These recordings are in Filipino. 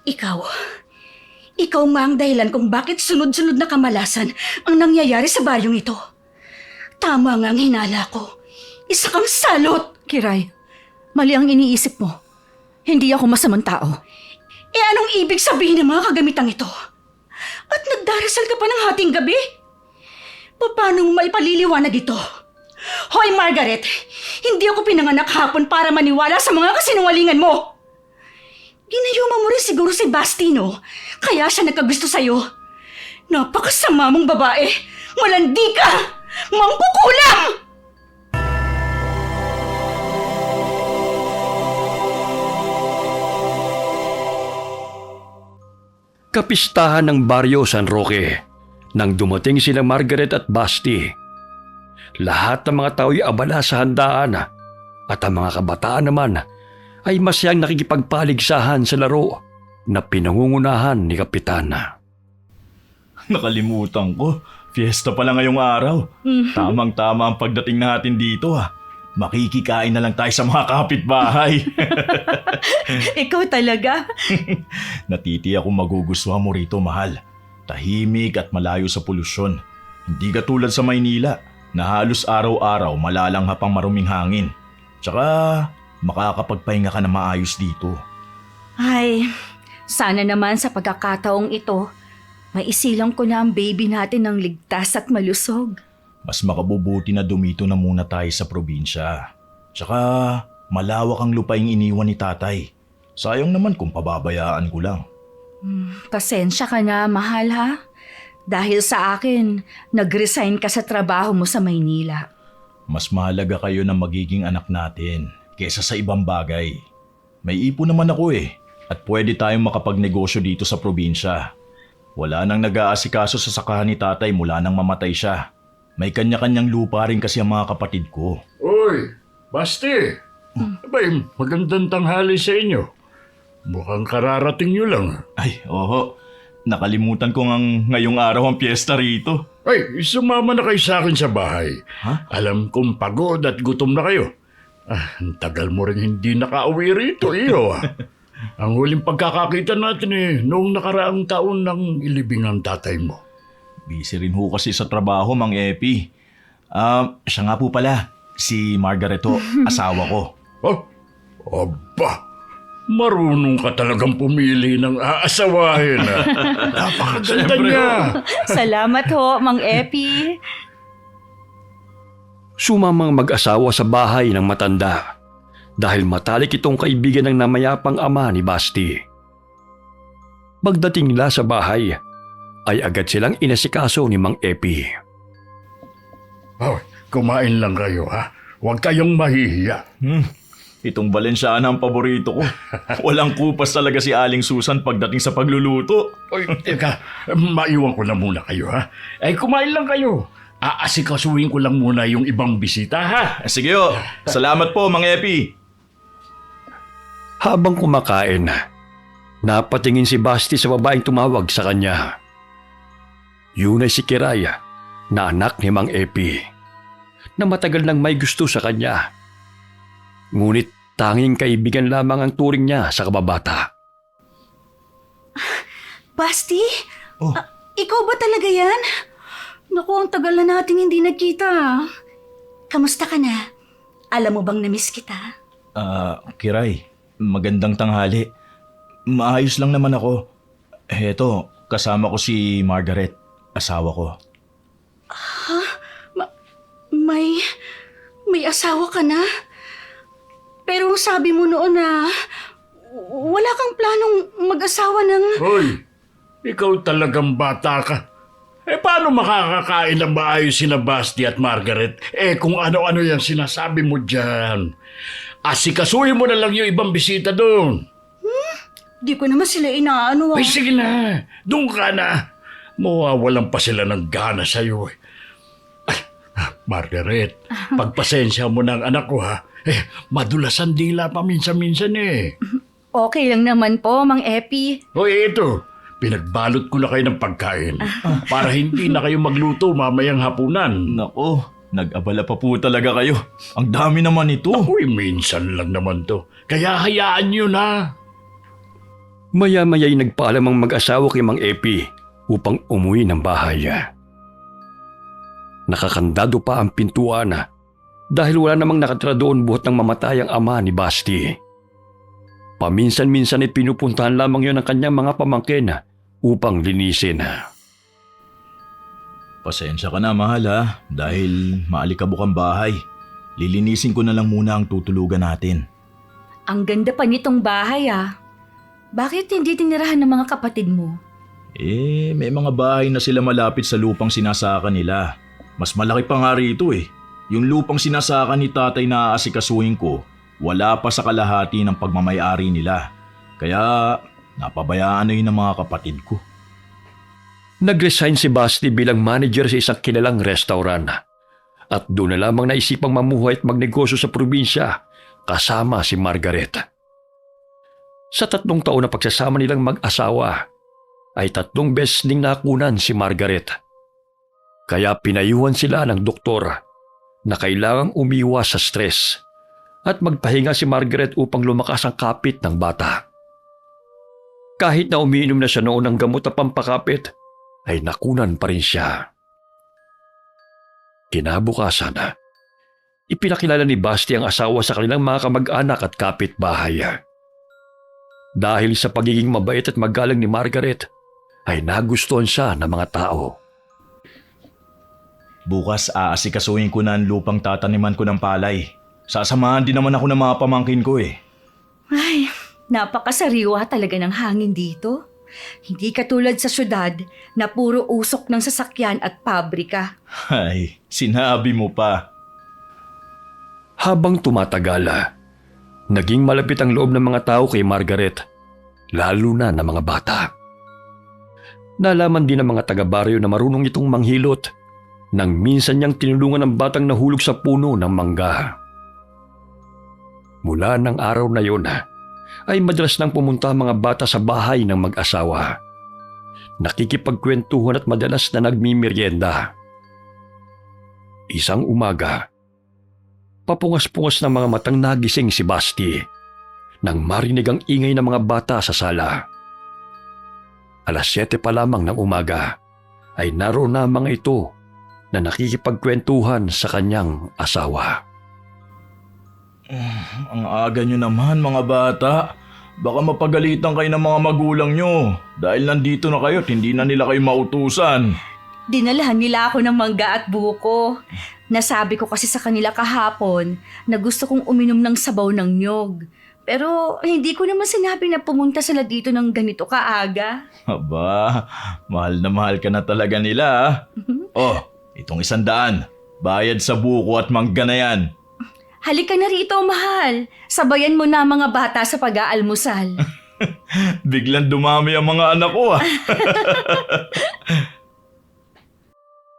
Ikaw. Ikaw nga ang dahilan kung bakit sunod-sunod na kamalasan ang nangyayari sa baryong ito. Tama nga ang hinala ko. Isa kang salot! Kiray, mali ang iniisip mo. Hindi ako masamang tao. Anong ibig sabihin ng mga kagamitang ito? At nagdarasal ka pa ng hating gabi? Paano mo maipaliliwanag ito? Hoy Margaret, hindi ako pinanganak hapon para maniwala sa mga kasinungalingan mo. Ginayuma mo rin siguro si Bastino, kaya siya nagkagusto sa'yo. Napakasama mong babae! Malandi ka! Mangkukulam! Kapistahan ng Baryo San Roque nang dumating sila Margaret at Basti. Lahat ng mga tao'y abala sa handaan at ang mga kabataan naman ay masayang nakikipagpaligsahan sa laro na pinangungunahan ni Kapitana. Nakalimutan ko. Fiesta pala ngayong araw. Tamang-tama ang pagdating natin dito Makikikain na lang tayo sa mga kapitbahay. Ikaw talaga? Natitiyak akong magugustuhan mo rito, mahal. Tahimik at malayo sa polusyon. Hindi katulad sa Maynila na halos araw-araw malalanghap ang maruming hangin. Tsaka makakapagpahinga ka na maayos dito. Ay, sana naman sa pagkakataong ito, maisilang ko na ang baby natin ng ligtas at malusog. Mas makabubuti na dumito na muna tayo sa probinsya. Tsaka malawak ang lupaing iniwan ni tatay. Sayang naman kung pababayaan ko lang. Pasensya ka na, mahal ha? Dahil sa akin, nag-resign ka sa trabaho mo sa Maynila. Mas mahalaga kayo na magiging anak natin kesa sa ibang bagay. May ipon naman ako at pwede tayong makapagnegosyo dito sa probinsya. Wala nang nag-aasikaso sa sakahan ni tatay mula nang mamatay siya. May kanya-kanyang lupa rin kasi ang mga kapatid ko. Uy, Basti! Abay, magandang tanghali sa inyo. Mukhang kararating nyo lang. Ay, oho. Nakalimutan ko ngang ngayong araw ang piyesta rito. Ay, sumama na kayo sa akin sa bahay. Ha? Alam kong pagod at gutom na kayo. Ang tagal mo rin hindi nakauwi rito, iyo. Ang huling pagkakakita natin noong nakaraang taon ng ilibing ng tatay mo. Busy rin ho kasi sa trabaho, Mang Epi. Siya nga po pala, si Margaret ho, asawa ko. Oh, aba, marunong ka talagang pumili ng aasawahin. Napakaganda niya. Salamat ho, Mang Epi. Sumamang mag-asawa sa bahay ng matanda dahil matalik itong kaibigan ng namayapang ama ni Basti. Pagdating nila sa bahay, ay agad silang inasikaso ni Mang Epi. Oh, kumain lang kayo ha. Huwag kayong mahihiya. Itong Valenciana ang paborito ko. Walang kupas talaga si Aling Susan pagdating sa pagluluto. Oy, teka, maiwan ko na muna kayo ha. Ay, kumain lang kayo. Aasikasuhin ko lang muna yung ibang bisita ha. Sige ho, salamat po Mang Epi. Habang kumakain, napatingin si Basti sa babaeng tumawag sa kanya. Yun ay si Kiray, na anak ni Mang Epi, na matagal nang may gusto sa kanya. Ngunit tanging kaibigan lamang ang turing niya sa kababata. Basti? Oh. Ikaw ba talaga yan? Naku, ang tagal na nating hindi nagkita. Kamusta ka na? Alam mo bang na-miss kita? Kiray, magandang tanghali. Maayos lang naman ako. Heto, kasama ko si Margaret, asawa ko. May asawa ka na? Pero sabi mo noon na wala kang planong mag-asawa ng... Hoy, ikaw talagang bata ka. Paano makakakain ng maayos sina Basti at Margaret? Kung ano-ano yung sinasabi mo dyan. Asikasuhin mo na lang yung ibang bisita doon. Di ko naman sila inaano. Ay, sige na. Doon ka na. Mawawalan pa sila ng gana sa'yo. Ay, Margaret, pagpasensya mo ng anak ko ha. Madulas ang dila pa minsan-minsan Okay lang naman po, Mang Epi. Hoy, ito. Pinagbalot ko na kayo ng pagkain para hindi na kayo magluto mamayang hapunan. Nako, nag-abala pa po talaga kayo. Ang dami naman ito. Uy, minsan lang naman to. Kaya hayaan nyo na. Maya-maya'y nagpaalam ang mag-asawa kay Mang Epi upang umuwi ng bahay. Nakakandado pa ang pintuan dahil wala namang nakatira doon buhat ng mamatay ang ama ni Basti. Paminsan-minsan ay pinupuntahan lamang yon ng kanyang mga pamangkin upang linisin. Pasensya ka na, mahal dahil maalikabok ang bahay. Lilinisin ko na lang muna ang tutulugan natin. Ang ganda pa nitong bahay Bakit hindi tinirahan ng mga kapatid mo? May mga bahay na sila malapit sa lupang sinasaka nila. Mas malaki pa nga rito Yung lupang sinasaka ni tatay na aasikasuhin ko, wala pa sa kalahati ng pagmamayari nila. Kaya napabayaan na yun ng mga kapatid ko. Nag-resign si Basti bilang manager sa isang kilalang restaurant. At doon na lamang naisipang mamuhay at magnegosyo sa probinsya kasama si Margaret. Sa 3 taon na pagsasama nilang mag-asawa, ay 3 beses ding nakunan si Margaret. Kaya pinayuhan sila ng doktor na kailangang umiwas sa stress at magpahinga si Margaret upang lumakas ang kapit ng bata. Kahit na umiinom na siya noon ng gamot na pampakapit, ay nakunan pa rin siya. Kinabukasan, ipinakilala ni Basti ang asawa sa kanilang mga kamag-anak at kapitbahay. Dahil sa pagiging mabait at magalang ni Margaret, ay nagustuhan siya ng mga tao. Bukas aasikasuhin ko na ang lupang tataniman ko ng palay. Sasamahan din naman ako ng mga pamangkin ko Ay, napakasariwa talaga ng hangin dito. Hindi katulad sa syudad na puro usok ng sasakyan at pabrika. Ay, sinabi mo pa. Habang tumatagal, naging malapit ang loob ng mga tao kay Margaret, lalo na ng mga bata. Nalaman din ng mga taga-baryo na marunong itong manghilot nang minsan niyang tinulungan ng batang nahulog sa puno ng mangga. Mula ng araw na yun, ay madalas nang pumunta ang mga bata sa bahay ng mag-asawa. Nakikipagkwentuhan at madalas na nagmimerienda. Isang umaga, papungas-pungas ng mga matang nagising si Basti nang marinig ang ingay ng mga bata sa sala. 7:00 pa lamang ng umaga ay naroon na ang mga ito na nakikipagkwentuhan sa kanyang asawa. Ang aga nyo naman mga bata. Baka mapagalitan kayo ng mga magulang nyo dahil nandito na kayo at hindi na nila kayo mautusan. Dinalahan nila ako ng mangga at buko. Nasabi ko kasi sa kanila kahapon na gusto kong uminom ng sabaw ng nyog. Pero hindi ko naman sinabi na pumunta sila dito ng ganito kaaga. Aba, mahal na mahal ka na talaga nila. Itong 100. Bayad sa buko at mangga na yan. Halika na rito, mahal. Sabayan mo na ang mga bata sa pag-aalmusal. Biglang dumami ang mga anak ko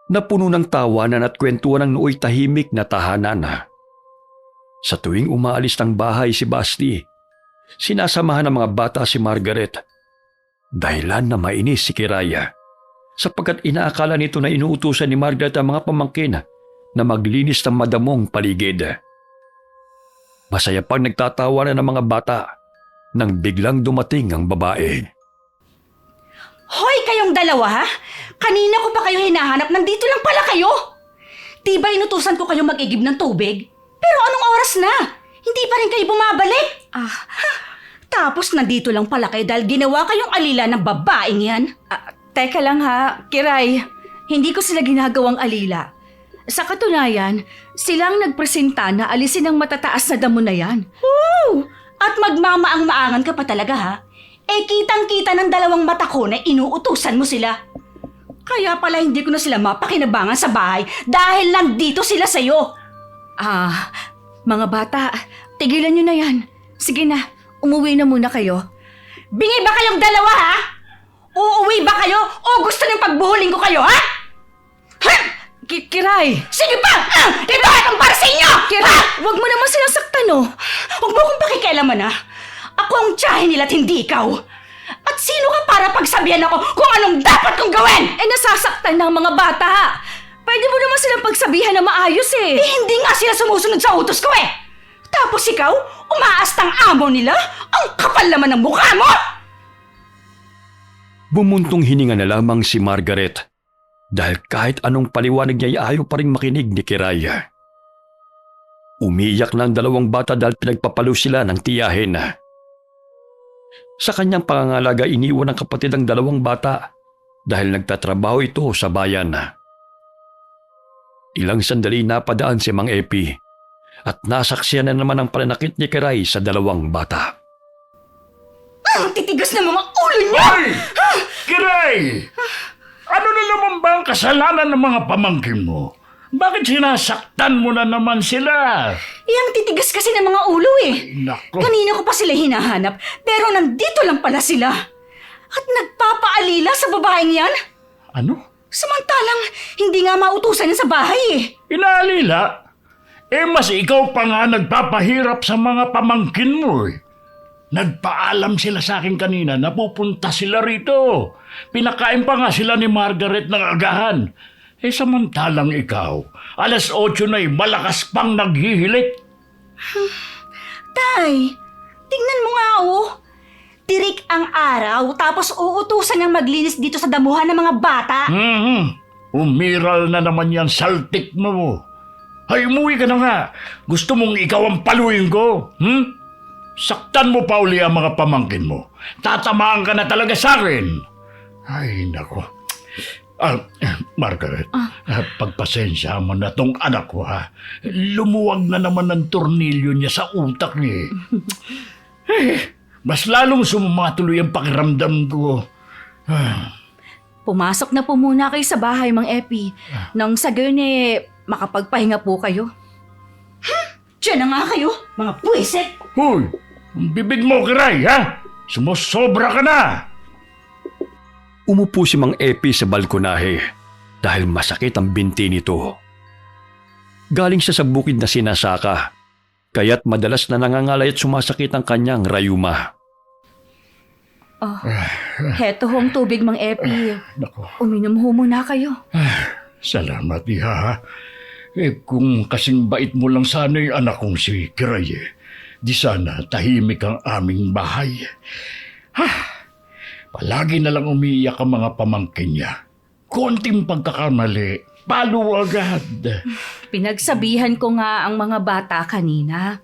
Napuno ng tawanan at kwentuhan ng nooy tahimik na tahanan. Sa tuwing umaalis ng bahay si Basti, sinasamahan ng mga bata si Margaret. Dahilan na mainis si Kiraya, sapagkat inaakala nito na inuutusan ni Margaret ang mga pamangkin na maglinis ng madamong paligid. Masaya pang nagtatawanan ng mga bata nang biglang dumating ang babae. Hoy, kayong dalawa ha? Kanina ko pa kayo hinahanap, nandito lang pala kayo. Di ba inutusan ko kayo mag-igib ng tubig? Pero anong oras na? Hindi pa rin kayo bumabalik? Tapos nandito lang pala kayo dahil ginawa kayong alila ng babaeng yan. Teka lang Kiray. Hindi ko sila ginagawang alila. Sa katunayan, silang nagpresenta na alisin ang matataas na damo na yan. Woo! At magmamaang-maangan ka pa talaga ha? Kitang-kita ng 2 mata ko na inuutusan mo sila. Kaya pala hindi ko na sila mapakinabangan sa bahay dahil nandito sila sa'yo. Mga bata, tigilan nyo na yan. Sige na, umuwi na muna kayo. Bingi ba kayong dalawa ha? Uuwi ba kayo o gusto niyong pagbuhuling ko kayo ha? Kiray! Sige pa! Ito ang para sa inyo! Kiray, wag mo naman silang saktan Huwag mo akong pakikialaman ha. Ako ang tiyahin nila at hindi ikaw. At sino ka para pagsabihan ako kung anong dapat kong gawin? Nasasaktan ng mga bata. Pwede mo naman silang pagsabihan na maayos hindi nga sila sumusunod sa utos ko Tapos ikaw, umaastang amo nila? Ang kapal naman ng mukha mo! Bumuntong hininga na lamang si Margaret dahil kahit anong paliwanag niya ay ayaw pa rin makinig ni Kiraya. Umiiyak na ang dalawang bata dahil pinagpapalo sila ng tiyahin. Sa kanyang pangangalaga, iniwan ng kapatid ang dalawang bata dahil nagtatrabaho ito sa bayan. Ilang sandali napadaan si Mang Epi at nasaksiyan na naman ang pananakit ni Kiray sa dalawang bata. Ang titigas ng mga ulo niya! Hoy! Kiray! Ano na naman ba ang kasalanan ng mga pamangkin mo? Bakit sinasaktan mo na naman sila? Ang titigas kasi ng mga ulo eh. Nako. Kanina ko pa sila hinahanap, pero nandito lang pala sila. At nagpapaalila sa babaeng yan. Ano? Samantalang hindi nga mautusan yan sa bahay eh. Inaalila? Mas ikaw pa nga nagpapahirap sa mga pamangkin mo eh. Nagpaalam sila sa akin kanina na pupunta sila rito. Pinakain pa nga sila ni Margaret ng agahan. Samantalang ikaw, 8:00 na'y malakas pang naghihilik. Tay, tingnan mo nga oh. Tirik ang araw tapos uutusan niyang maglinis dito sa damuhan ng mga bata. Umiral na naman yan saltik mo. Ay, umuwi ka na nga. Gusto mong ikaw ang paluin ko? Saktan mo pa uli ang mga pamangkin mo. Tatamaan ka na talaga sa akin. Ay, nako. Margaret, pagpasensya mo na tong anak ko ha. Lumuwag na naman ang tornilyo niya sa utak niya. Mas lalong sumatuloy ang pakiramdam ko. Pumasok na po muna kayo sa bahay, Mang Epi. Nang sa gayon makapagpahinga po kayo. Diyan na nga kayo, mga puwisit. Hoy, ang bibig mo, Kiray, ha? Sumusobra ka na. Umupo si Mang Epi sa balkonahe dahil masakit ang binti nito. Galing siya sa bukid na sinasaka, kaya't madalas na nangangalay at sumasakit ang kanyang rayuma. Heto hong tubig, Mang Epi. Nako. Uminom ho muna kayo. Salamat, iha. Kung kasing bait mo lang sana yung anak kong si Kiray, di sana tahimik ang aming bahay. Palagi na lang umiiyak ang mga pamangkin niya. Konting pagkakamali, palo agad. Pinagsabihan ko nga ang mga bata kanina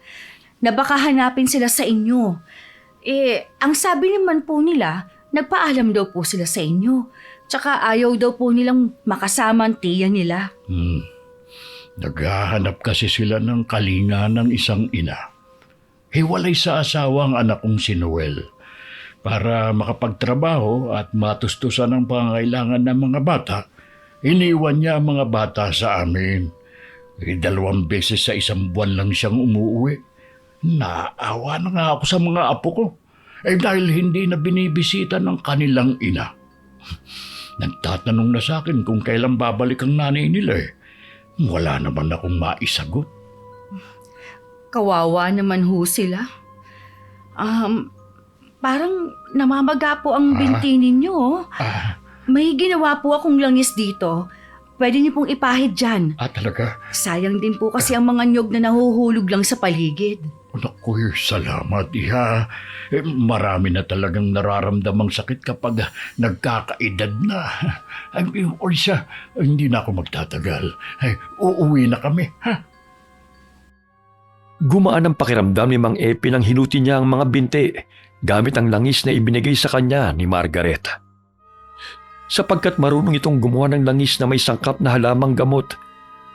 na baka hanapin sila sa inyo. Ang sabi naman po nila, nagpaalam daw po sila sa inyo. Tsaka ayaw daw po nilang makasama ang tiya nila. Naghahanap kasi sila ng kalinga ng isang ina. Hiwalay sa asawa ang anak kong si Noel. Para makapagtrabaho at matustusan ang pangangailangan ng mga bata, iniwan niya ang mga bata sa amin. 2 beses sa 1 buwan lang siyang umuwi. Naawa na nga ako sa mga apo ko. Dahil hindi na binibisita ng kanilang ina. Nagtatanong na sa akin kung kailan babalik ang nanay nila Wala naman akong maisagot. Kawawa naman ho sila. Parang namamaga po ang binti ninyo. May ginawa po akong langis dito. Pwede niyo pong ipahid dyan. Talaga? Sayang din po kasi ang mga nyog na nahuhulog lang sa paligid. Naku, salamat, iha. Marami na talagang nararamdamang sakit kapag nagkakaedad na. O siya, hindi na ako magtatagal. Uuwi na kami, ha? Gumaan ang pakiramdam ni Mang Epi nang hinuti niya ang mga binti gamit ang langis na ibinigay sa kanya ni Margaret. Sapagkat marunong itong gumawa ng langis na may sangkap na halamang gamot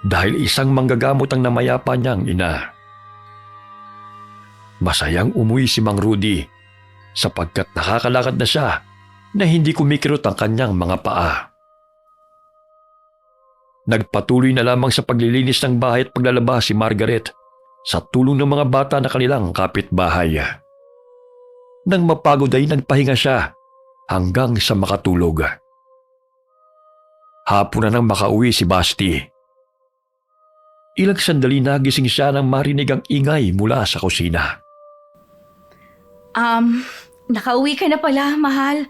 dahil isang manggagamot ang namayapa niyang ina. Masayang umuwi si Mang Rudy sapagkat nakakalakad na siya na hindi kumikirot ang kanyang mga paa. Nagpatuloy na lamang sa paglilinis ng bahay at paglalaba si Margaret sa tulong ng mga bata na kanilang kapitbahay. Nang mapagod ay nagpahinga siya hanggang sa makatulog. Hapon na nang makauwi si Basti. Ilang sandali nagising siya nang marinig ang ingay mula sa kusina. Nakauwi ka na pala, mahal.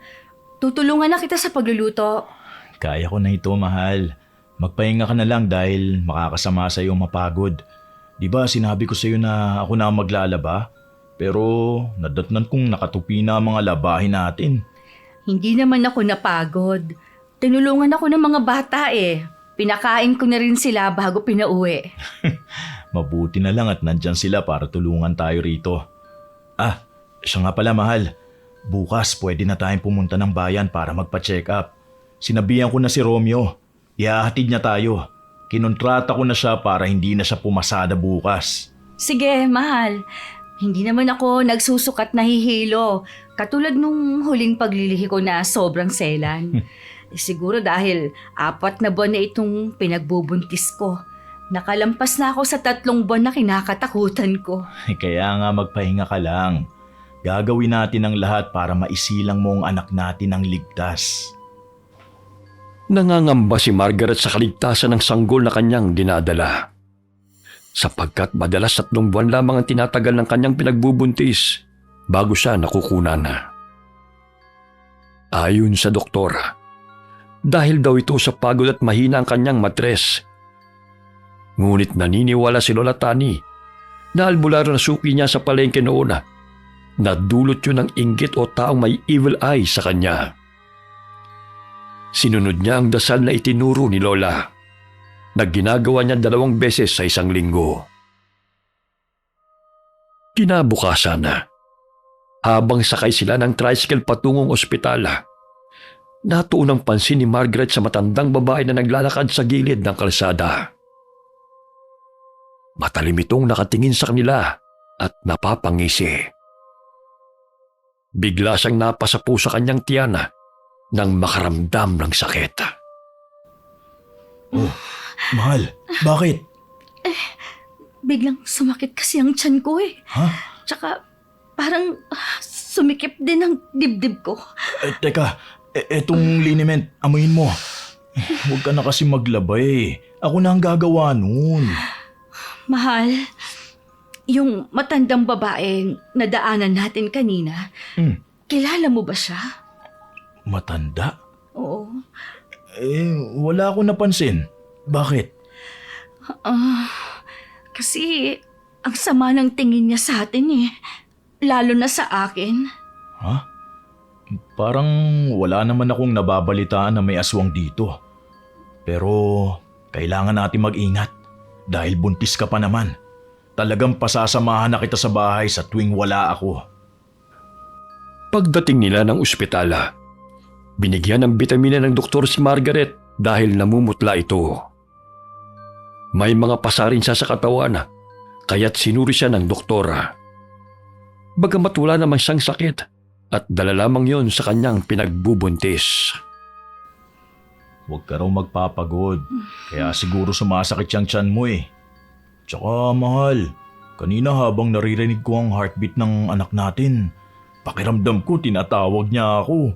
Tutulungan na kita sa pagluluto. Kaya ko na ito, mahal. Magpahinga ka na lang dahil makakasama sa iyo mapagod. Di ba sinabi ko sa iyo na ako na ang maglalaba? Pero nadatnan kong nakatupi na ang mga labahin natin. Hindi naman ako napagod. Tinulungan ako ng mga bata eh. Pinakain ko na rin sila bago pinauwi. Mabuti na lang at nandyan sila para tulungan tayo rito. Ah, siya nga pala mahal. Bukas pwede na tayong pumunta ng bayan para magpa-check up. Sinabihan ko na si Romeo. Ihahatid niya tayo. Kinontrata ko na siya para hindi na siya pumasada bukas. Sige, mahal. Hindi naman ako nagsusukat na hihilo. Katulad nung huling paglilihi ko na sobrang selan. Siguro dahil 4 na buwan na itong pinagbubuntis ko. Nakalampas na ako sa 3 buwan na kinakatakutan ko. Kaya nga magpahinga ka lang. Gagawin natin ang lahat para maisilang mo ang anak natin ng ligtas. Nangangamba si Margaret sa kaligtasan ng sanggol na kanyang dinadala. Sapagkat madalas 3 buwan lamang ang tinatagal ng kanyang pinagbubuntis bago siya nakukunan. Ayon sa doktor, dahil daw ito sa pagod at mahina ang kanyang matres. Ngunit naniniwala si Lola Tani na albularyo na suki niya sa palengke noon na dulot yun ng inggit o taong may evil eye sa kanya. Sinunod niya ang dasal na itinuro ni Lola na ginagawa niya 2 beses sa isang linggo. Kinabukasan, habang sakay sila ng tricycle patungong ospital, natuon ang pansin ni Margaret sa matandang babae na naglalakad sa gilid ng kalsada. Matalim itong nakatingin sa kanila at napapangisi. Bigla siyang napasapu sa kanyang tiyan nang makaramdam ng sakit. Oh, mahal, bakit? Biglang sumakit kasi ang tiyan ko eh. Ha? Tsaka parang sumikip din ang dibdib ko. Teka, etong liniment, amuyin mo. Huwag ka na kasi maglabay. Ako na ang gagawa nun. Mahal, yung matandang babaeng nadaanan natin kanina, kilala mo ba siya? Matanda? Oo. Wala akong napansin. Bakit? Kasi ang sama ng tingin niya sa atin eh. Lalo na sa akin. Ha? Parang wala naman akong nababalitaan na may aswang dito. Pero kailangan natin mag-ingat dahil buntis ka pa naman. Talagang pasasamahan na kita sa bahay sa tuwing wala ako. Pagdating nila ng ospital, binigyan ng bitamina ng doktor si Margaret dahil namumutla ito. May mga pasarin siya sa katawan kaya't sinuri siya ng doktor. Bagamat wala namang siyang sakit at dala lamang yon sa kanyang pinagbubuntis. Huwag ka raw magpapagod. Kaya siguro sumasakit yung tiyan mo eh. Tsaka mahal, kanina habang naririnig ko ang heartbeat ng anak natin, pakiramdam ko tinatawag niya ako.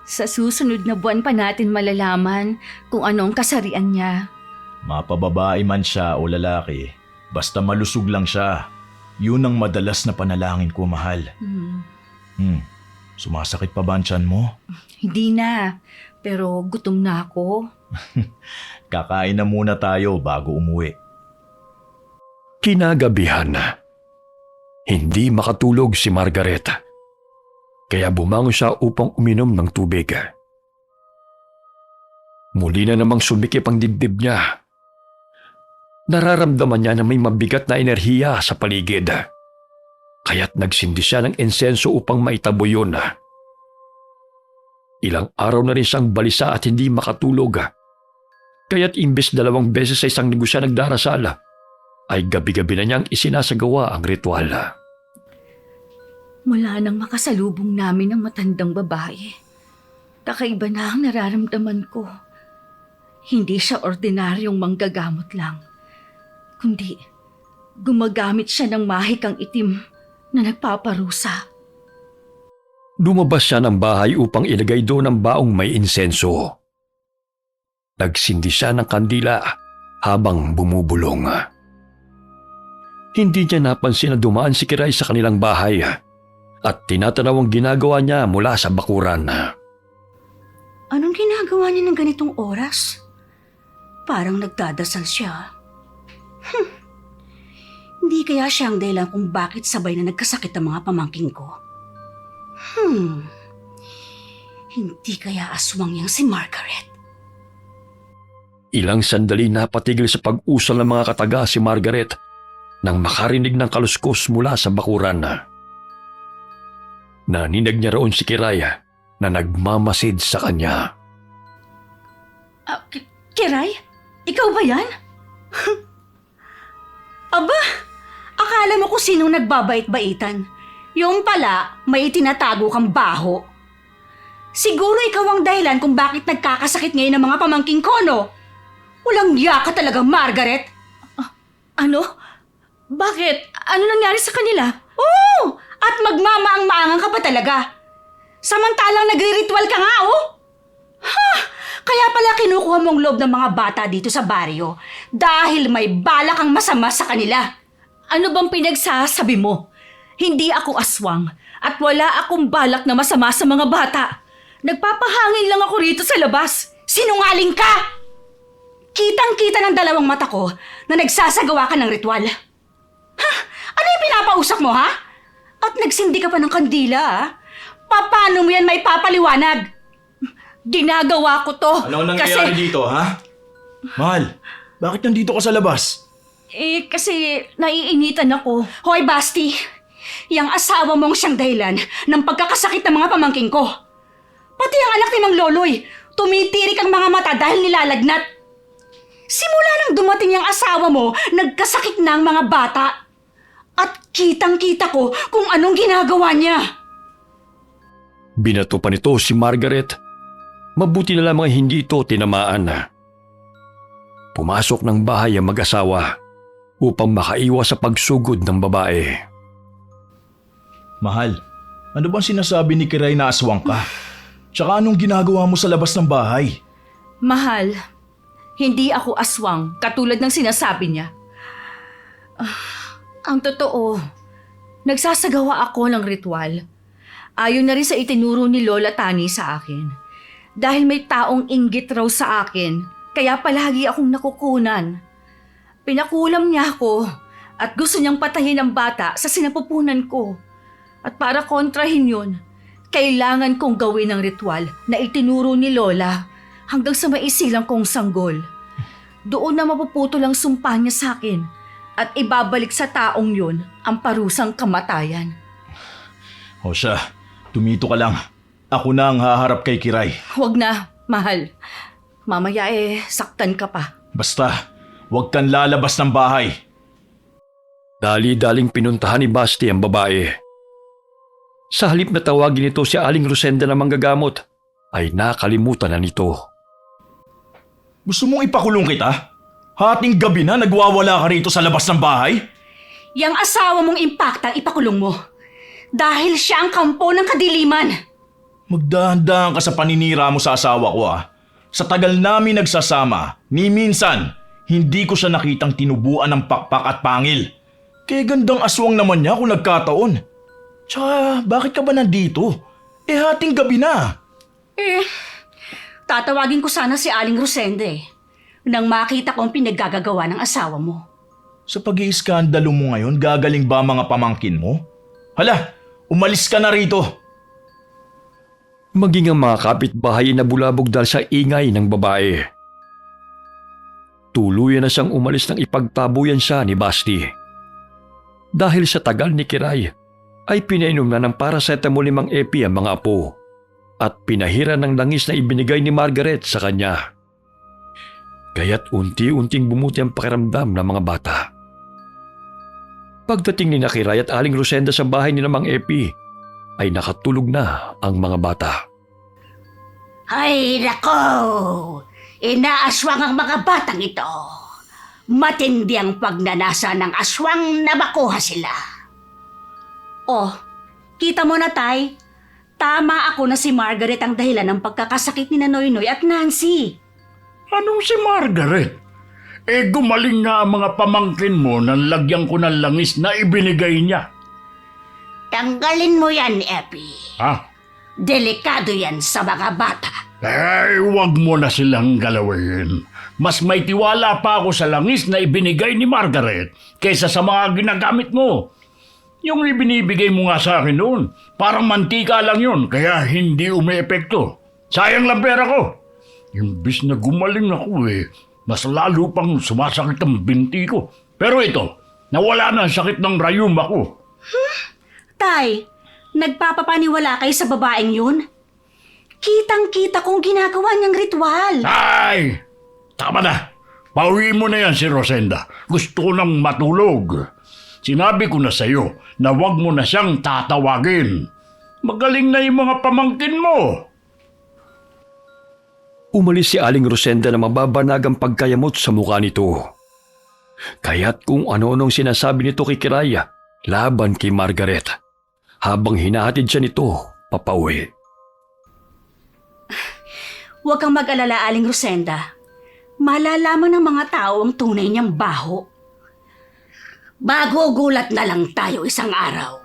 Sa susunod na buwan pa natin malalaman kung anong kasarian niya. Mapababae man siya o lalaki, basta malusog lang siya. Yun ang madalas na panalangin ko, mahal. Sumasakit pa ba ang tiyan mo? Hindi na, pero gutom na ako. Kakain na muna tayo bago umuwi. Kinagabihan, hindi makatulog si Margaret. Kaya bumangon siya upang uminom ng tubig. Muli na namang sumikip ang dibdib niya. Nararamdaman niya na may mabigat na enerhiya sa paligid. Kaya't nagsindi siya ng insenso upang maitabo yun. Ilang araw na rin siyang balisa at hindi makatulog. Kaya't imbes 2 beses sa isang linggo siya nagdarasal, ay gabi-gabi na niyang isinasagawa ang ritual. Mula nang makasalubong namin ang matandang babae, kakaiba na ang nararamdaman ko. Hindi siya ordinaryong manggagamot lang, kundi gumagamit siya ng mahikang itim na nagpaparusa. Lumabas siya ng bahay upang ilagay doon ang baong may insenso. Nagsindi siya ng kandila habang bumubulong. Hindi niya napansin na dumaan si Kiray sa kanilang bahay at tinatanaw ang ginagawa niya mula sa bakuran. Anong ginagawa niya ng ganitong oras? Parang nagdadasal siya. Hindi kaya siya ang dahilan kung bakit sabay na nagkasakit ang mga pamangking ko. Hindi kaya aswang yang si Margaret? Ilang sandali napatigil sa pag-usal ng mga kataga si Margaret nang makarinig ng kaluskos mula sa bakuran. Naninag niya roon si Kiraya na nagmamasid sa kanya. Kiray? Ikaw ba yan? Aba, akala mo kung sinong nagbabait-baitan. Yung pala, may itinatago kang baho. Siguro ikaw ang dahilan kung bakit nagkakasakit ngayon ng mga pamangking ko, no? Walang iya ka talaga, Margaret. Ano? Bakit? Ano nangyari sa kanila? Oo! At magmamaang-maangan ka pa talaga. Samantalang nagre-ritual ka nga, oh! Ha! Kaya pala kinukuha mong loob ng mga bata dito sa baryo dahil may balak kang masama sa kanila. Ano bang pinagsasabi mo? Hindi ako aswang at wala akong balak na masama sa mga bata. Nagpapahangin lang ako rito sa labas. Sinungaling ka! Kitang-kita ng dalawang mata ko na nagsasagawa ka ng ritual. Ha? Ano yung pinapausap mo, ha? At nagsindi ka pa ng kandila, ha? Paano mo yan may papaliwanag? Ginagawa ko to. Ano nangyayari dito, ha? Mahal, bakit nandito ka sa labas? Kasi naiinitan ako. Hoy, Basti! Yang asawa mong siyang dahilan ng pagkakasakit ng mga pamangking ko. Pati ang anak ni Mang Loloy, tumitirik ang mga mata dahil nilalagnat. Simula nang dumating yung asawa mo, nagkasakit na ang mga bata. At kitang-kita ko kung anong ginagawa niya. Binato pa nito si Margaret. Mabuti na lamang hindi ito tinamaan. Pumasok ng bahay ang mag-asawa upang makaiwas sa pagsugod ng babae. Mahal, ano bang sinasabi ni Kiray na aswang ka? Tsaka anong ginagawa mo sa labas ng bahay? Mahal, hindi ako aswang katulad ng sinasabi niya. Ang totoo, nagsasagawa ako ng ritual. Ayon na rin sa itinuro ni Lola Tani sa akin. Dahil may taong inggit raw sa akin, kaya palagi akong nakukunan. Pinakulam niya ako at gusto niyang patayin ang bata sa sinapupunan ko. At para kontrahin yun, kailangan kong gawin ang ritual na itinuro ni Lola hanggang sa maisilang kong sanggol. Doon na mapuputol ang sumpa niya sa akin at ibabalik sa taong yun ang parusang kamatayan. O siya, tumito ka lang. Ako na ang haharap kay Kiray. Huwag na, mahal. Mamaya saktan ka pa. Basta, huwag kang lalabas ng bahay. Dali-daling pinuntahan ni Basti ang babae. Sa halip na tawagin nito si Aling Rosenda na manggagamot, ay nakalimutan na nito. Gusto mong ipakulong kita? Hating gabi na nagwawala ka rito sa labas ng bahay? Yang asawa mong impaktang ipakulong mo. Dahil siya ang kampo ng kadiliman. Magdahan-dahan ka sa paninira mo sa asawa ko, ah. Sa tagal namin nagsasama, ni minsan, hindi ko siya nakitang tinubuan ng pakpak at pangil. Kaya gandang aswang naman niya kung nagkataon. Tsaka, bakit ka ba nandito? Hating gabi na. Tatawagin ko sana si Aling Rosenda nang makita ko ang pinaggagawa ng asawa mo. Sa pag-iiskandalo mo ngayon, gagaling ba mga pamangkin mo? Hala, umalis ka na rito. Maging ang mga kapitbahay na bulabog dahil sa ingay ng babae. Tuluyan na siyang umalis nang ipagtabuyan siya ni Basti. Dahil sa tagal ni Kiray, ay pinainom na ng paracetamol ni Mang Epi ang mga apo at pinahiran ng langis na ibinigay ni Margaret sa kanya. Kaya't unti-unting bumuti ang pakiramdam ng mga bata. Pagdating ni Kiray at Aling Rosenda sa bahay ni Mang Epi, ay nakatulog na ang mga bata. Ay, nako! Inaaswang ang mga batang ito. Matindi ang pagnanasa ng aswang na makuha sila. Oh, kita mo na, Tay. Tama ako na si Margaret ang dahilan ng pagkakasakit ni Noynoy at Nancy. Anong si Margaret? Gumaling nga ang mga pamangkin mo nang lagyan ko ng langis na ibinigay niya. Tanggalin mo yan, Epi. Ha? Delikado yan sa mga bata. Huwag mo na silang galawin. Mas may tiwala pa ako sa langis na ibinigay ni Margaret kaysa sa mga ginagamit mo. Yung ibinibigay mo nga sa akin noon, parang mantika lang yun, kaya hindi umiepekto. Sayang lang pera ko. Imbis na gumaling ako mas lalo pang sumasakit ang binti ko. Pero ito, nawala na ang sakit ng rayuma ko. Tay, nagpapapaniwala kayo sa babaeng yun? Kitang-kita kong ginagawa niyang ritual. Ay! Tama na. Pauwiin mo na yan si Rosenda. Gusto ko nang matulog. Sinabi ko na sa'yo na wag mo na siyang tatawagin. Magaling na yung mga pamangkin mo. Umalis si Aling Rosenda na mababanagang pagkayamot sa mukha nito. Kaya't kung ano-anong sinasabi nito kay Kiraya laban kay Margaret habang hinahatid siya nito papauwi. Huwag kang mag-alala, Aling Rosenda. Malalaman ng mga tao ang tunay niyang baho. Magugulat na lang tayo isang araw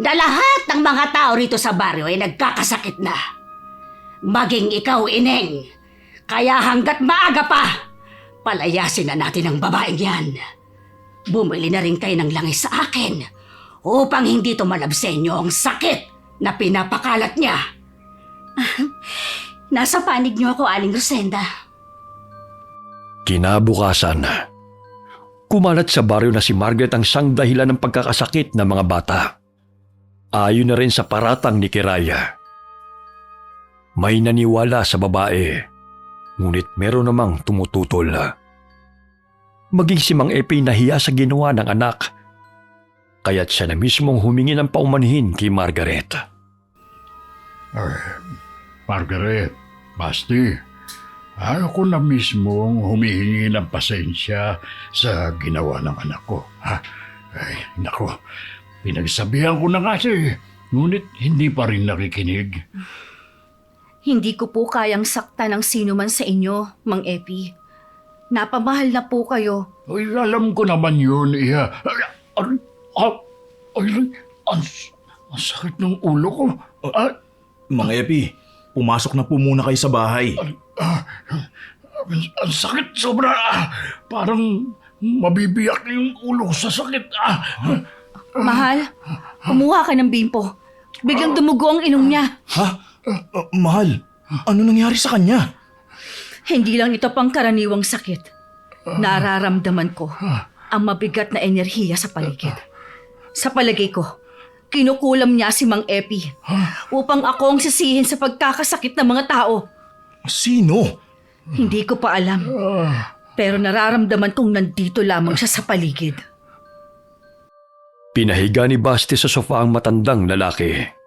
na lahat ng mga tao rito sa baryo ay nagkakasakit na. Maging ikaw, Ineng. Kaya hanggat maaga pa, palayasin na natin ang babaeng yan. Bumili na rin kayo ng langis sa akin upang hindi tumalab sa inyo ang sakit na pinapakalat niya. Nasa panig niyo ako, Aling Rosenda. Kinabukasan, kumalat sa baryo na si Margaret ang siyang dahilan ng pagkakasakit ng mga bata. Ayon na rin sa paratang ni Kiraya. May naniwala sa babae, ngunit meron namang tumututol. Maging si Mang Epi nahiya sa ginawa ng anak, kaya't siya na mismong humingi ng paumanhin kay Margaret. Margaret, Basti, ako na mismong humihingi ng pasensya sa ginawa ng anak ko. Ay, nako, pinagsabihan ko na kasi, ngunit hindi pa rin nakikinig. Hindi ko po kayang sakta ng sino man sa inyo, Mang Epi. Napamahal na po kayo. Ay, alam ko naman yun, Iha. Ang sakit ng ulo ko. Mang Epi, pumasok na po muna kayo sa bahay. Ang sakit sobra. Parang mabibiyak na yung ulo ko sa sakit. Mahal, kumuha ka ng bimpo. Biglang dumugo ang ilong niya. Ha? Mahal, ano nangyari sa kanya? Hindi lang ito pang karaniwang sakit. Nararamdaman ko ang mabigat na enerhiya sa paligid. Sa palagay ko, kinukulam niya si Mang Epi upang ako ang sisihin sa pagkakasakit ng mga tao. Sino? Hindi ko pa alam. Pero nararamdaman kong nandito lamang siya sa paligid. Pinahiga ni Basti sa sofa ang matandang lalaki.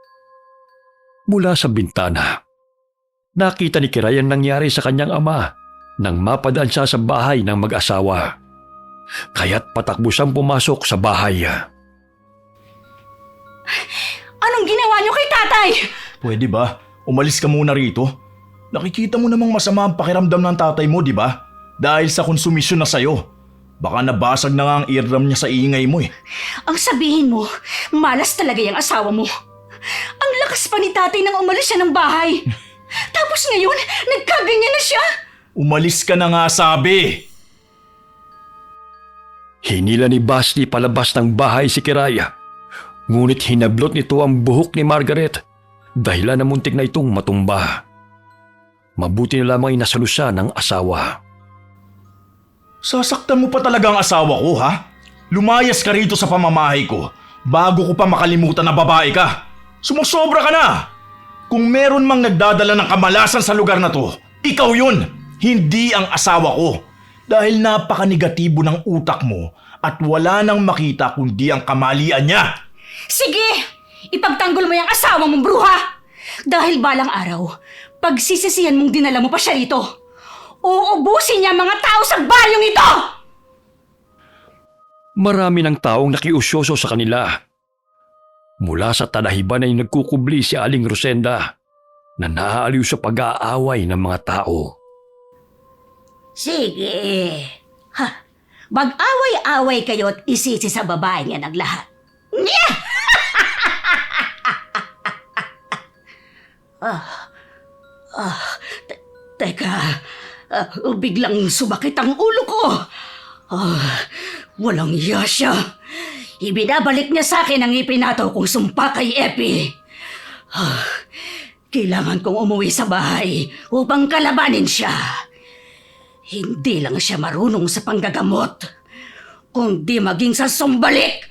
Mula sa bintana, nakita ni Kiray ang nangyari sa kanyang ama nang mapadaan siya sa bahay ng mag-asawa. Kaya't patakbo siyang pumasok sa bahay. Anong ginawa niyo kay tatay? Pwede ba? Umalis ka muna rito. Nakikita mo namang masama ang pakiramdam ng tatay mo, di ba? Dahil sa konsumisyon na sayo. Baka nabasag na nga ang eardrum niya sa ingay mo eh. Ang sabihin mo, malas talaga yung asawa mo. Ang lakas pa ni tatay nang umalis siya ng bahay. Tapos ngayon, nagkaganyan na siya. Umalis ka na nga sabi. Hinila ni Basti palabas ng bahay si Kiraya. Ngunit hinablot nito ang buhok ni Margaret dahilan na muntik na itong matumba. Mabuti na lamang inasalo siya ng asawa. Sasaktan mo pa talaga ang asawa ko, ha? Lumayas ka rito sa pamamahay ko bago ko pa makalimutan na babae ka. Sumusobra ka na! Kung meron mang nagdadala ng kamalasan sa lugar na to, ikaw yun, hindi ang asawa ko. Dahil napaka-negatibo ng utak mo at wala nang makita kundi ang kamalian niya. Sige, ipagtanggol mo yung asawa mong bruha. Dahil balang araw, pagsisisihan mong dinala mo pa siya rito. Uubusin niya mga tao sa baryong ito! Marami ng taong nakiusyoso sa kanila. Mula sa tanahiban ay nagkukubli si Aling Rosenda na naaaliw sa pag-aaway ng mga tao. Sige. Mag-away-away kayo at isisi sa babae niya ng lahat. Teka, biglang sumakit ang ulo ko. Walang iya siya. Ibinabalik niya sa akin ang ipinato kong sumpa kay Epi. Kailangan kong umuwi sa bahay upang kalabanin siya. Hindi lang siya marunong sa panggagamot, kundi maging sa sumbalik.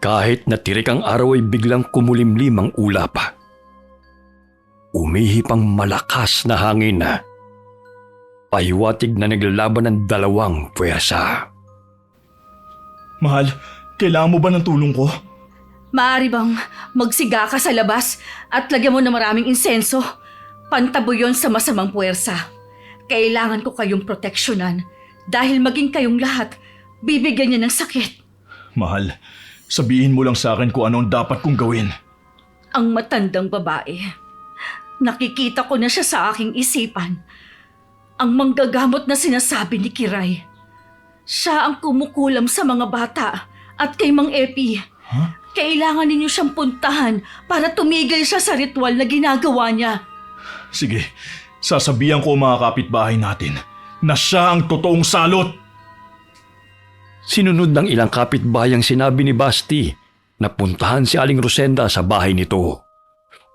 Kahit natirik ang araw ay biglang kumulimlim ang ulap. Umihip ang malakas na hangin. Pahiwatig na naglalaban ng dalawang puwersa. Mahal, kailangan mo ba ng tulong ko? Maaari bang magsiga ka sa labas at lagyan mo na maraming insenso? Pantabo yon sa masamang puwersa. Kailangan ko kayong proteksyonan dahil maging kayong lahat, bibigyan niya ng sakit. Mahal, sabihin mo lang sa akin kung ano ang dapat kong gawin. Ang matandang babae. Nakikita ko na siya sa aking isipan. Ang manggagamot na sinasabi ni Kiray. Siya ang kumukulam sa mga bata at kay Mang Epi. Huh? Kailangan ninyo siyang puntahan para tumigil siya sa ritual na ginagawa niya. Sige, sasabihan ko ang mga kapitbahay natin na siya ang totoong salot. Sinunod ng ilang kapitbayang sinabi ni Basti na puntahan si Aling Rosenda sa bahay nito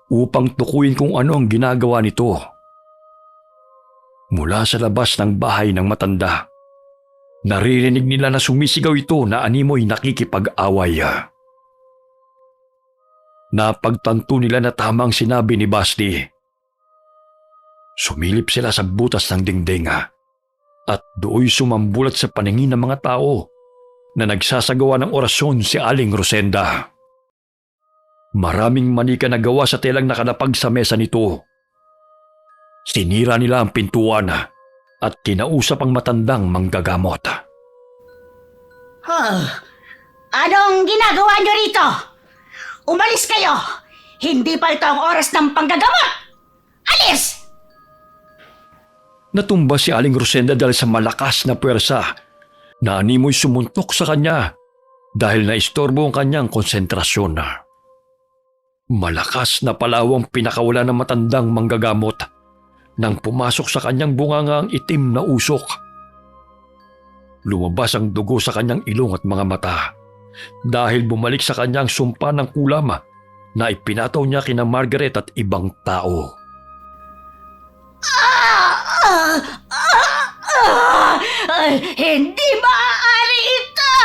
upang tukuyin kung ano ang ginagawa nito. Mula sa labas ng bahay ng matanda, naririnig nila na sumisigaw ito na animoy nakikipag-away. Napagtanto nila na tama ang sinabi ni Basti. Sumilip sila sa butas ng dingding at dooy sumambulat sa paningin ng mga tao na nagsasagawa ng orasyon si Aling Rosenda. Maraming manika na gawa sa telang nakalapag sa mesa nito. Sinira nila ang pintuan at kinausap ang matandang manggagamot. Anong ginagawa niyo rito? Umalis kayo! Hindi pa ito ang oras ng panggagamot! Alis! Natumba si Aling Rosenda dahil sa malakas na puwersa na animoy sumuntok sa kanya dahil naistorbo ang kanyang konsentrasyon. Malakas na palawang pinakawala ng matandang manggagamot nang pumasok sa kanyang bunganga ang itim na usok. Lumabas ang dugo sa kanyang ilong at mga mata dahil bumalik sa kanyang sumpa ng kulam na ipinataw niya kina Margaret at ibang tao. Hindi maaari ito!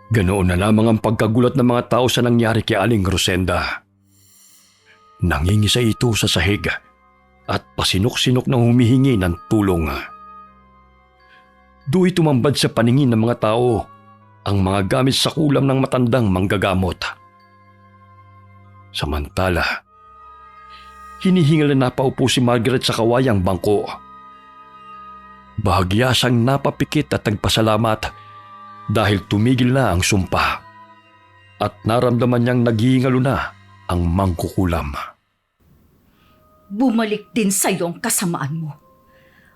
Ganoon na lamang ang pagkagulat ng mga tao sa nangyari kay Aling Rosenda. Nangingisa ito sa sahig at pasinok-sinok ng humihingi ng tulong. Do'y tumambad sa paningin ng mga tao ang mga gamit sa kulam ng matandang manggagamot. Samantala, hinihingal na napaupo si Margaret sa kawayang bangko. Bahagya siyang napapikit at nagpasalamat dahil tumigil na ang sumpa at naramdaman niyang naghihingalo na ang mangkukulam. Bumalik din sa iyong kasamaan mo.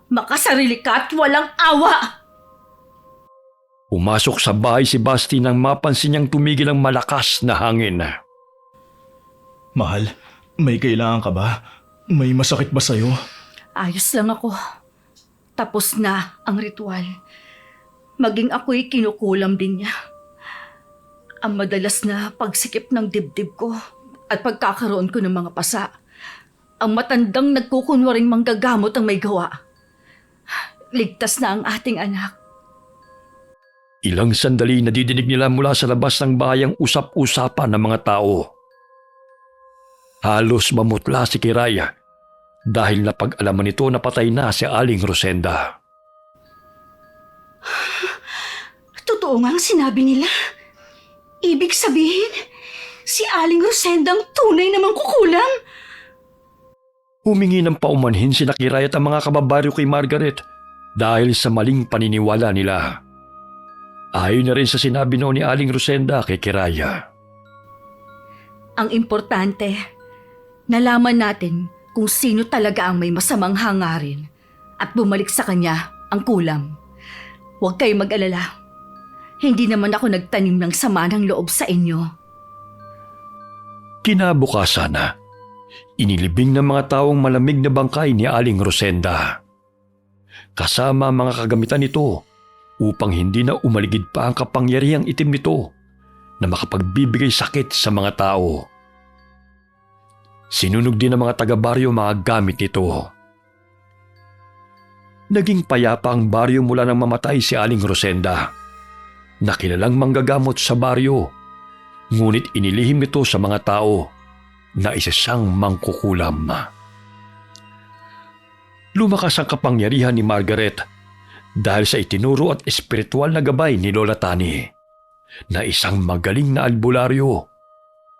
Makasarili ka at walang awa! Pumasok sa bahay si Basti nang mapansin niyang tumigil ang malakas na hangin. Mahal, may kailangan ka ba? May masakit ba sa'yo? Ayos lang ako. Tapos na ang ritual. Maging ako'y kinukulam din niya. Ang madalas na pagsikip ng dibdib ko at pagkakaroon ko ng mga pasa. Ang matandang nagkukunwaring manggagamot ang may gawa. Ligtas na ang ating anak. Ilang sandali nadidinig nila mula sa labas ng bayang usap-usapan ng mga tao. Halos mamutla si Kiraya dahil napag-alaman nito na patay na si Aling Rosenda. Totoo nga ang sinabi nila. Ibig sabihin, si Aling Rosenda ang tunay namang kukulam. Humingi ng paumanhin si Kiraya at ang mga kababaryo kay Margaret dahil sa maling paniniwala nila. Ayon na rin sa sinabi noon ni Aling Rosenda kay Kiraya. Ang importante, nalaman natin kung sino talaga ang may masamang hangarin at bumalik sa kanya ang kulam. Huwag kayong mag-alala. Hindi naman ako nagtanim ng sama ng loob sa inyo. Kinabukasan na, inilibing ng mga taong malamig na bangkay ni Aling Rosenda. Kasama ang mga kagamitan nito upang hindi na umaligid pa ang kapangyarihang itim nito na makapagbibigay sakit sa mga tao. Sinunog din ng mga taga-baryo mga gamit nito. Naging payapa ang baryo mula nang mamatay si Aling Rosenda, na kilalang manggagamot sa baryo, ngunit inilihim nito sa mga tao na isa siyang mangkukulam. Lumakas ang kapangyarihan ni Margaret dahil sa itinuro at espiritual na gabay ni Lola Tani, na isang magaling na albularyo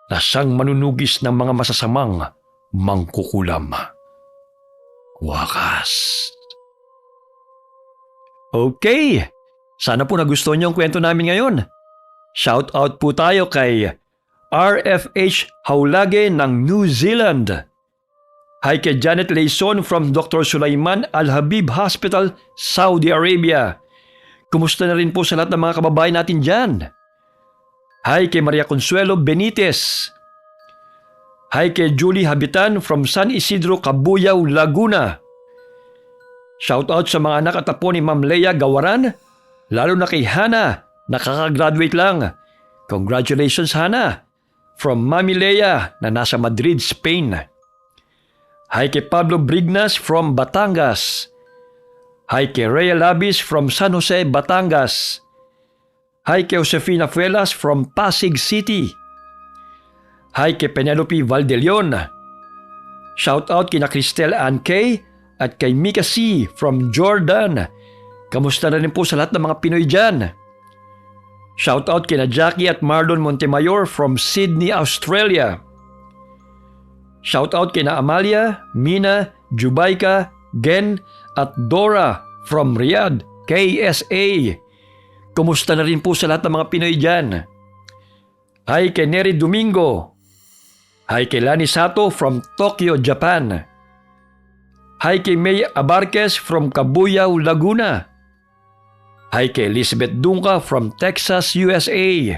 na siyang manunugis ng mga masasamang mangkukulam. Wakas. Okay, sana po nagustuhan niyo ang kwento namin ngayon. Shout out po tayo kay RFH Haulage ng New Zealand. Hi kay Janet Leison from Dr. Sulaiman Al-Habib Hospital, Saudi Arabia. Kumusta na rin po sa lahat ng mga kababayan natin dyan? Hi kay Maria Consuelo Benitez. Hi kay Julie Habitan from San Isidro, Cabuyao, Laguna. Shout out sa mga anak at apo ni Ma'am Leia Gawaran, lalo na kay Hana, nakaka-graduate lang. Congratulations Hana, from Mami Leia na nasa Madrid, Spain. Hi kay Pablo Brignas from Batangas. Hi kay Rhea Labis from San Jose, Batangas. Hi kay Josefina Fuelas from Pasig City. Hi kay Penelope Valdelion. Shout out kina Cristel Ann Kay at kay Mika C. from Jordan. Kamusta na rin po sa lahat ng mga Pinoy dyan? Shout out kina Jackie at Marlon Montemayor from Sydney, Australia. Shout out kina Amalia, Mina, Jubaika, Gen at Dora from Riyadh, KSA. Kumusta na rin po sa lahat ng mga Pinoy dyan? Hi kay Neri Domingo. Hi kay Lani Sato from Tokyo, Japan. Hi kay May Abarquez from Cabuyao, Laguna. Hi kay Elizabeth Dunca from Texas, USA.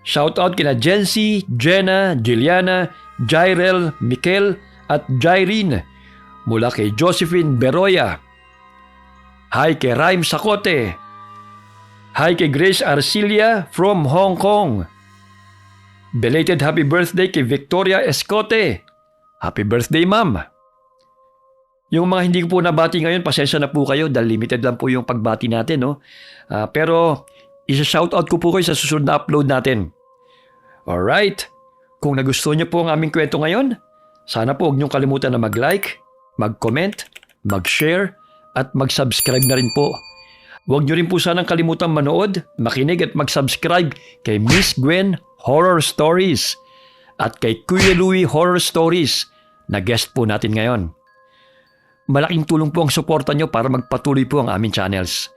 Shout out kina Jency, Jenna, Juliana, Jairel, Mikel at Jairine mula kay Josephine Beroya. Hi kay Raim Sacote. Hi kay Grace Arcilia from Hong Kong. Belated happy birthday kay Victoria Escote. Happy birthday, ma'am. Yung mga hindi ko po nabati ngayon, pasensya na po kayo dahil limited lang po yung pagbati natin, no? Pero isa-shoutout ko po kayo sa susunod na upload natin. Alright, kung nagustuhan niyo po ang aming kwento ngayon, sana po huwag niyong kalimutan na mag-like, mag-comment, mag-share, at mag-subscribe na rin po. Huwag niyo rin po sanang kalimutan manood, makinig at mag-subscribe kay Miss Gwen Horror Stories at kay Kuya Louie Horror Stories na guest po natin ngayon. Malaking tulong po ang suporta nyo para magpatuloy po ang aming channels.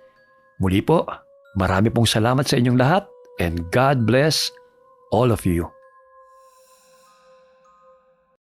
Muli po, marami pong salamat sa inyong lahat and God bless all of you.